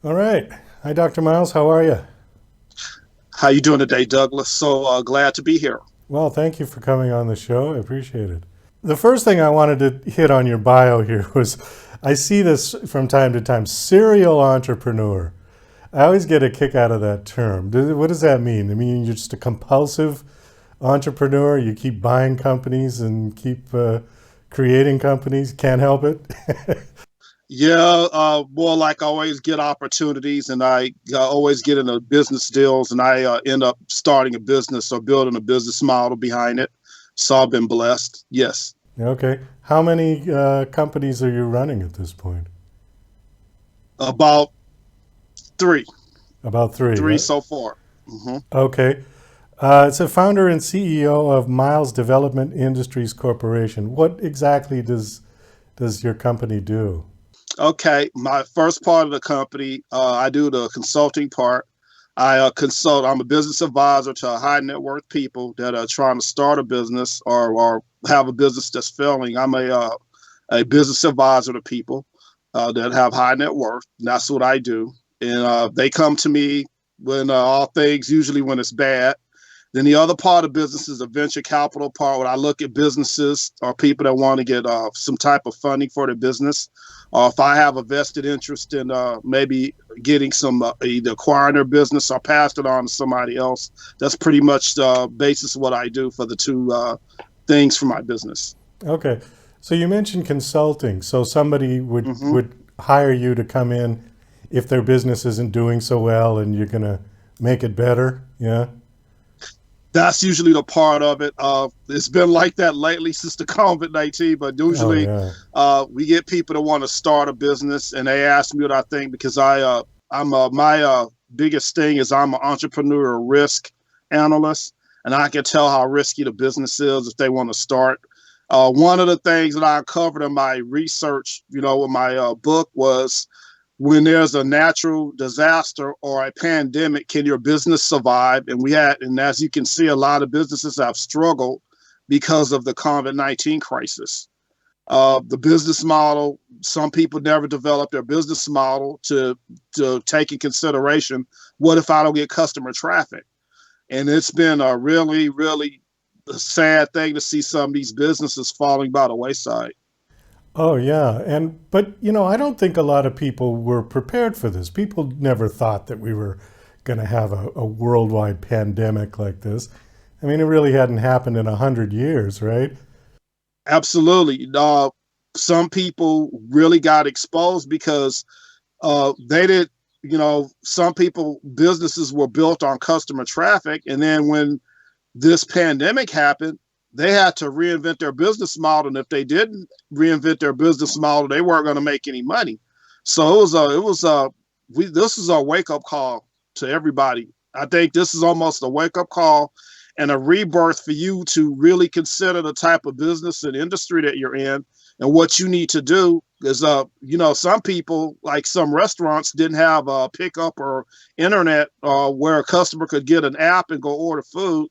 All right. Hi, Dr. Miles. How are you? How you doing today, Douglas? So glad to be here. Well, thank you for coming on the show. I appreciate it. The first thing I wanted to hit on your bio here was I see this from time to time, serial entrepreneur. I always get a kick out of that term. What does that mean? I mean, you're just a compulsive entrepreneur. You keep buying companies and keep creating companies. Can't help it. Yeah, more like I always get opportunities, and I always get into business deals, and I end up starting a business or building a business model behind it. So I've been blessed. Yes, Okay. How many companies are you running at this point? about three, About three. three so far. Okay. It's a founder and CEO of Miles Development Industries Corporation. What exactly does your company do? Okay, my first part of the company, I do the consulting part. I consult. I'm a business advisor to high net worth people that are trying to start a business or have a business that's failing. I'm a business advisor to people that have high net worth. And that's what I do. And they come to me when all things, usually when it's bad. Then the other part of business is the venture capital part, where I look at businesses or people that want to get some type of funding for their business. Or if I have a vested interest in maybe getting some either acquiring their business or pass it on to somebody else, that's pretty much the basis of what I do for the two things for my business. Okay. So you mentioned consulting. So somebody would hmm would hire you to come in if their business isn't doing so well and you're going to make it better. Yeah. That's usually the part of it. It's been like that lately since the COVID-19, but Oh usually yeah. we get people that want to start a business and they ask me what I think because I'm my biggest thing is I'm an entrepreneur risk analyst, and I can tell how risky the business is if they want to start. One of the things that I covered in my research, with my book was when there's a natural disaster or a pandemic, can your business survive? And as you can see, a lot of businesses have struggled because of the COVID-19 crisis. The business model, some people never develop their business model to take in consideration, what if I don't get customer traffic? And it's been a really, really sad thing to see some of these businesses falling by the wayside. Oh yeah. And but I don't think a lot of people were prepared for this. People never thought that we were going to have a worldwide pandemic like this. I mean, it really hadn't happened in 100 years, right? Absolutely. Some people really got exposed because they did, some people, businesses were built on customer traffic. And then when this pandemic happened, they had to reinvent their business model. And if they didn't reinvent their business model, they weren't going to make any money. So this is a wake up call to everybody. I think this is almost a wake up call and a rebirth for you to really consider the type of business and industry that you're in and what you need to do. Because some people, like some restaurants, didn't have a pickup or internet where a customer could get an app and go order food.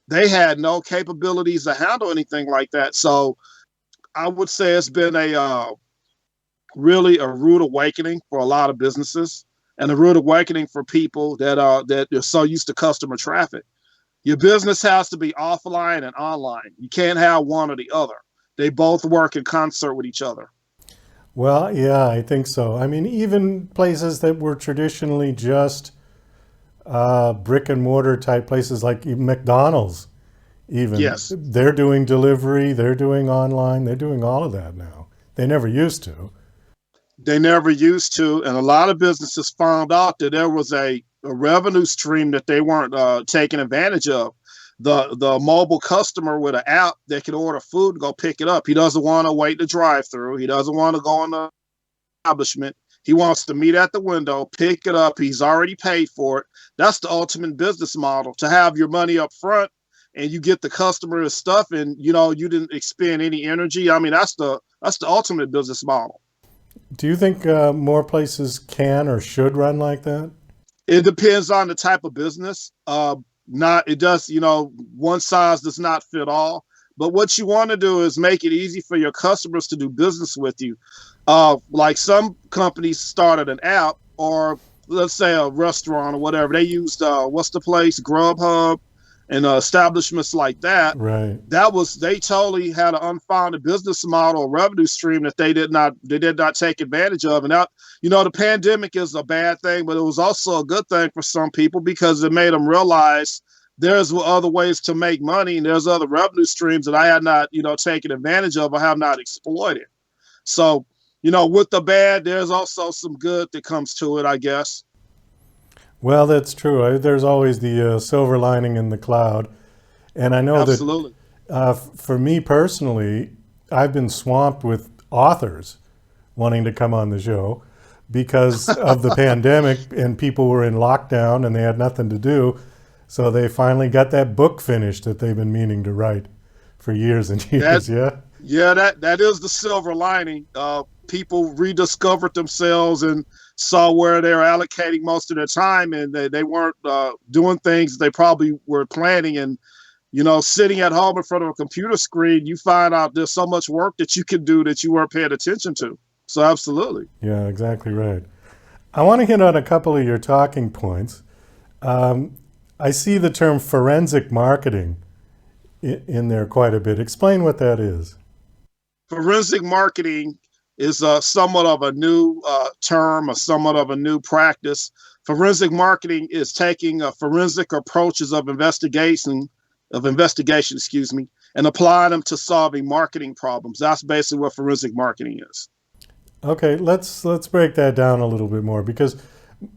They had no capabilities to handle anything like that. So I would say it's been a really a rude awakening for a lot of businesses, and a rude awakening for people that are so used to customer traffic. Your business has to be offline and online. You can't have one or the other. They both work in concert with each other. Well, yeah, I think so. I mean, even places that were traditionally just brick and mortar type places like even McDonald's, even Yes, they're doing delivery, they're doing online, they're doing all of that now. They never used to. they never used to, and a lot of businesses found out that there was a revenue stream that they weren't taking advantage of. The mobile customer with an app that can order food and go pick it up. He doesn't want to wait to drive through. He doesn't want to go in the establishment. He wants to meet at the window, pick it up. He's already paid for it. That's the ultimate business model, to have your money up front and you get the customer and stuff, and you didn't expend any energy. I mean, that's the ultimate business model. Do you think more places can or should run like that? It depends on the type of business. Not it does, one size does not fit all. But what you want to do is make it easy for your customers to do business with you. Like some companies started an app, or let's say a restaurant or whatever, they used what's the place, Grubhub, and establishments like that. Right. They totally had an unfounded business model, revenue stream that they did not take advantage of. And that, the pandemic is a bad thing, but it was also a good thing for some people because it made them realize there's other ways to make money and there's other revenue streams that I had not, taken advantage of or have not exploited. So, with the bad, there's also some good that comes to it, I guess. Well, that's true. There's always the silver lining in the cloud. And I know Absolutely. that for me personally, I've been swamped with authors wanting to come on the show because of the pandemic and people were in lockdown and they had nothing to do. So they finally got that book finished that they've been meaning to write for years and years. Yeah, that is the silver lining. People rediscovered themselves and saw where they're allocating most of their time, and they weren't doing things they probably were planning. And, sitting at home in front of a computer screen, you find out there's so much work that you can do that you weren't paying attention to. So absolutely. Yeah, exactly right. I want to hit on a couple of your talking points. I see the term forensic marketing in there quite a bit. Explain what that is. Forensic marketing is somewhat of a new term or somewhat of a new practice. Forensic marketing is taking forensic approaches of investigation, and applying them to solving marketing problems. That's basically what forensic marketing is. Okay, let's break that down a little bit more because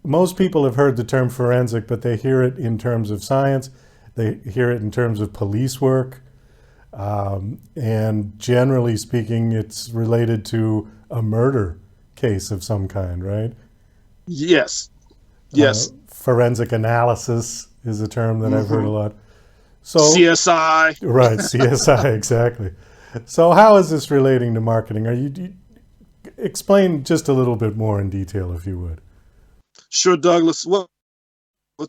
most people have heard the term forensic, but they hear it in terms of science. They hear it in terms of police work. And generally speaking, it's related to a murder case of some kind, right? Yes. Forensic analysis is a term that I've heard a lot. So CSI. Right, CSI, exactly. So how is this relating to marketing? Explain just a little bit more in detail, if you would. Sure, Douglas. What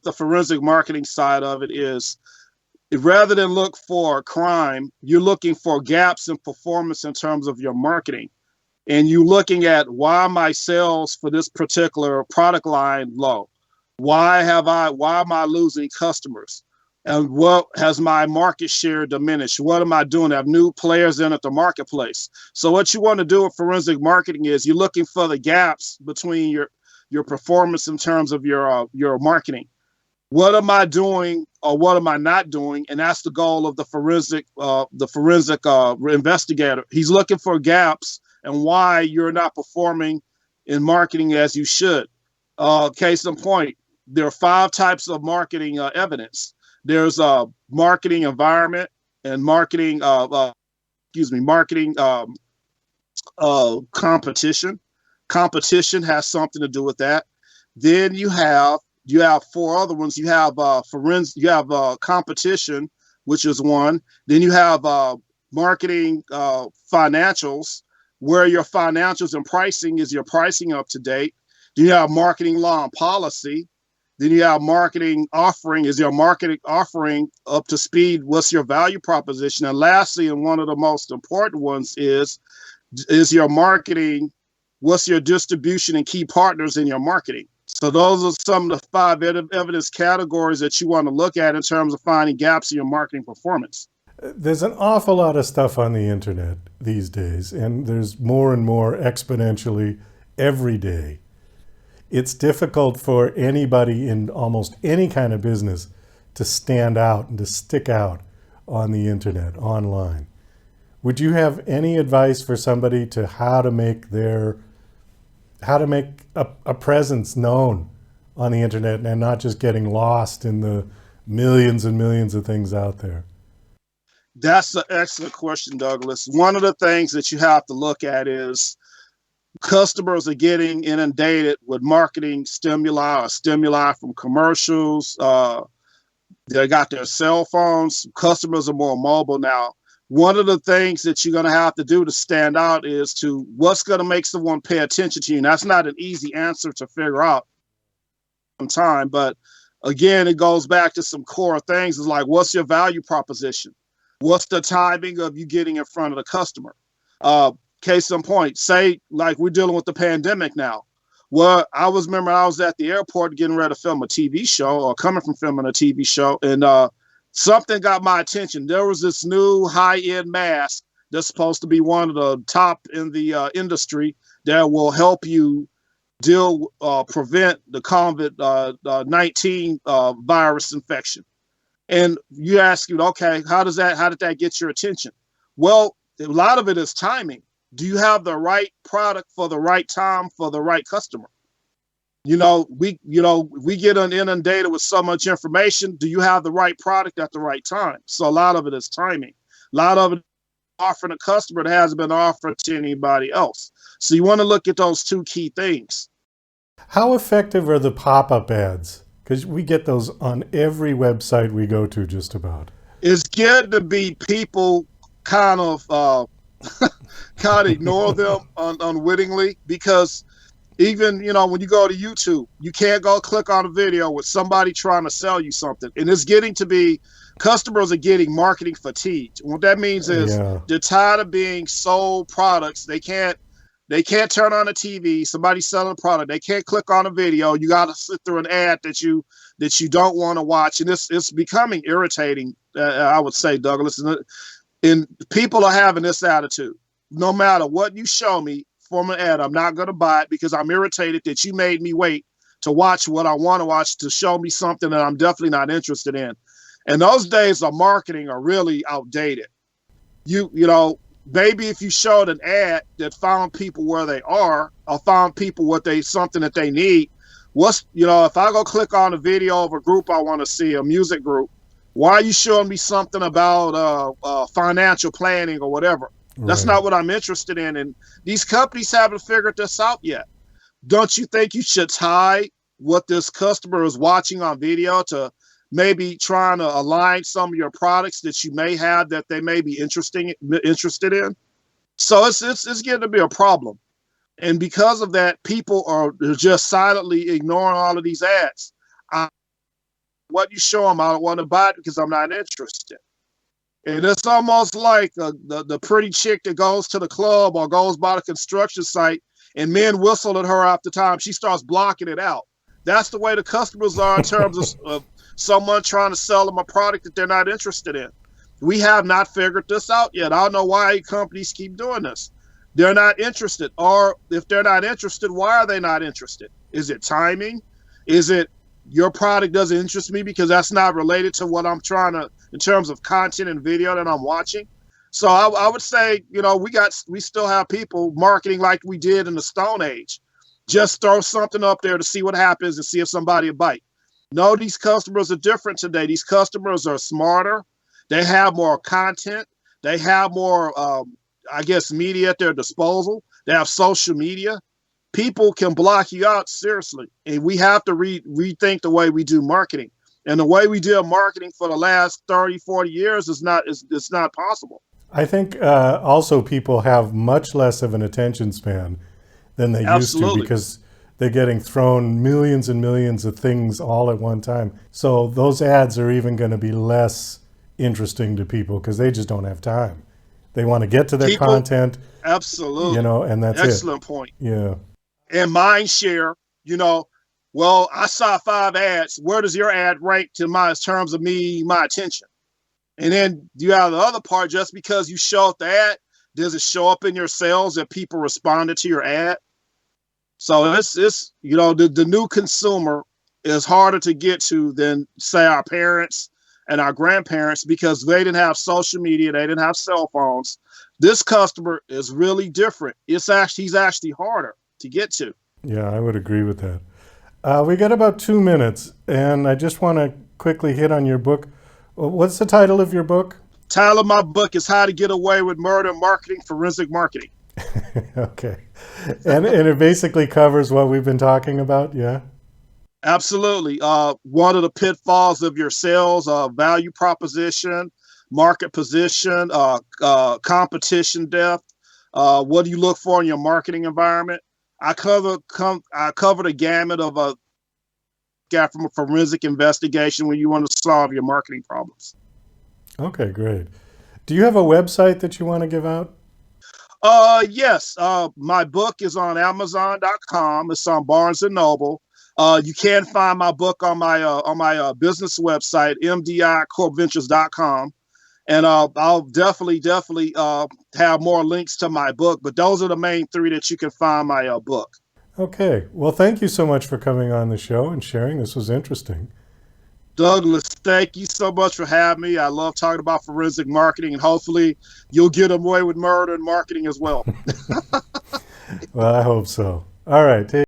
the forensic marketing side of it is, rather than look for crime, you're looking for gaps in performance in terms of your marketing. And you're looking at why my sales for this particular product line low? Why am I losing customers? And what has my market share diminished? What am I doing? I have new players in at the marketplace. So what you want to do with forensic marketing is you're looking for the gaps between your performance in terms of your marketing. What am I doing or what am I not doing? And that's the goal of the forensic investigator. He's looking for gaps and why you're not performing in marketing as you should. Case in point, there are 5 types of marketing evidence. There's a marketing environment and marketing competition. Competition has something to do with that. Then you have 4 other ones. You have competition, which is one. Then you have marketing financials, where your financials and pricing is your pricing up to date. Then you have marketing law and policy. Then you have marketing offering. Is your marketing offering up to speed? What's your value proposition? And lastly, and one of the most important ones is your marketing. What's your distribution and key partners in your marketing? So those are some of the 5 evidence categories that you want to look at in terms of finding gaps in your marketing performance. There's an awful lot of stuff on the internet these days, and there's more and more exponentially every day. It's difficult for anybody in almost any kind of business to stand out and to stick out on the internet, online. Would you have any advice for somebody to how to make a presence known on the internet and not just getting lost in the millions and millions of things out there? That's an excellent question, Douglas. One of the things that you have to look at is customers are getting inundated with marketing stimuli from commercials. They got their cell phones. Customers are more mobile now. One of the things that you're going to have to do to stand out is to what's going to make someone pay attention to you. And that's not an easy answer to figure out in time. But again, it goes back to some core things. It's like, what's your value proposition? What's the timing of you getting in front of the customer? Case in point, say like we're dealing with the pandemic now. Well, remember I was at the airport getting ready to film a TV show or coming from filming a TV show, and something got my attention. There was this new high-end mask that's supposed to be one of the top in the industry that will help you prevent the COVID-19 virus infection. And you ask, okay, how did that get your attention? Well, a lot of it is timing. Do you have the right product for the right time for the right customer? We get inundated with so much information. Do you have the right product at the right time? So a lot of it is timing. A lot of it is offering a customer that hasn't been offered to anybody else. So you want to look at those two key things. How effective are the pop-up ads? Because we get those on every website we go to just about. It's good to be people kind of ignore them unwittingly, because even, when you go to YouTube, you can't go click on a video with somebody trying to sell you something. And it's getting to be, customers are getting marketing fatigued. What that means is they're tired of being sold products. They can't turn on a TV, somebody's selling a product. They can't click on a video. You got to sit through an ad that you don't want to watch. And it's becoming irritating, I would say, Douglas. And people are having this attitude. No matter what you show me from an ad, I'm not going to buy it because I'm irritated that you made me wait to watch what I want to watch, to show me something that I'm definitely not interested in. And those days of marketing are really outdated. Maybe if you showed an ad that found people where they are, or found people something that they need, if I go click on a video of a group I want to see, a music group, why are you showing me something about financial planning or whatever? Right. That's not what I'm interested in. And these companies haven't figured this out yet. Don't you think you should tie what this customer is watching on video to maybe trying to align some of your products that you may have that they may be interested in? So it's getting to be a problem. And because of that, people are just silently ignoring all of these ads. What you show them, I don't want to buy it because I'm not interested. And it's almost like the pretty chick that goes to the club or goes by the construction site and men whistle at her after time. She starts blocking it out. That's the way the customers are in terms of someone trying to sell them a product that they're not interested in. We have not figured this out yet. I don't know why companies keep doing this. They're not interested. Or if they're not interested, why are they not interested? Is it timing? Is it your product doesn't interest me because that's not related to what I'm trying to, in terms of content and video that I'm watching? So I would say, we still have people marketing like we did in the Stone Age. Just throw something up there to see what happens and see if somebody will bite. No, these customers are different today. These customers are smarter. They have more content. They have more, media at their disposal. They have social media. People can block you out, seriously. And we have to rethink the way we do marketing. And the way we did marketing for the last 30, 40 years is not possible. I think also people have much less of an attention span than they used to, because they're getting thrown millions and millions of things all at one time. So those ads are even going to be less interesting to people because they just don't have time. They want to get to their content. Absolutely. And that's it. Excellent point. Yeah. And mind share, well, I saw 5 ads. Where does your ad rank in terms of my attention? And then you have the other part, just because you show up the ad, does it show up in your sales that people responded to your ad? So it's the new consumer is harder to get to than, say, our parents and our grandparents, because they didn't have social media, they didn't have cell phones. This customer is really different. He's actually harder to get to. Yeah, I would agree with that. We got about 2 minutes, and I just want to quickly hit on your book. What's the title of your book? Title of my book is How to Get Away with Murder Marketing, Forensic Marketing. Okay. And it basically covers what we've been talking about, yeah? Absolutely. One of the pitfalls of your sales, value proposition, market position, competition depth. What do you look for in your marketing environment? I cover the gamut of from a forensic investigation when you want to solve your marketing problems. Okay, great. Do you have a website that you want to give out? Yes. My book is on Amazon.com. It's on Barnes and Noble. You can find my book on my business website, mdicorpventures.com. And I'll definitely have more links to my book. But those are the main three that you can find my book. Okay. Well, thank you so much for coming on the show and sharing. This was interesting. Douglas, thank you so much for having me. I love talking about forensic marketing, and hopefully you'll get away with murder and marketing as well. Well, I hope so. All right.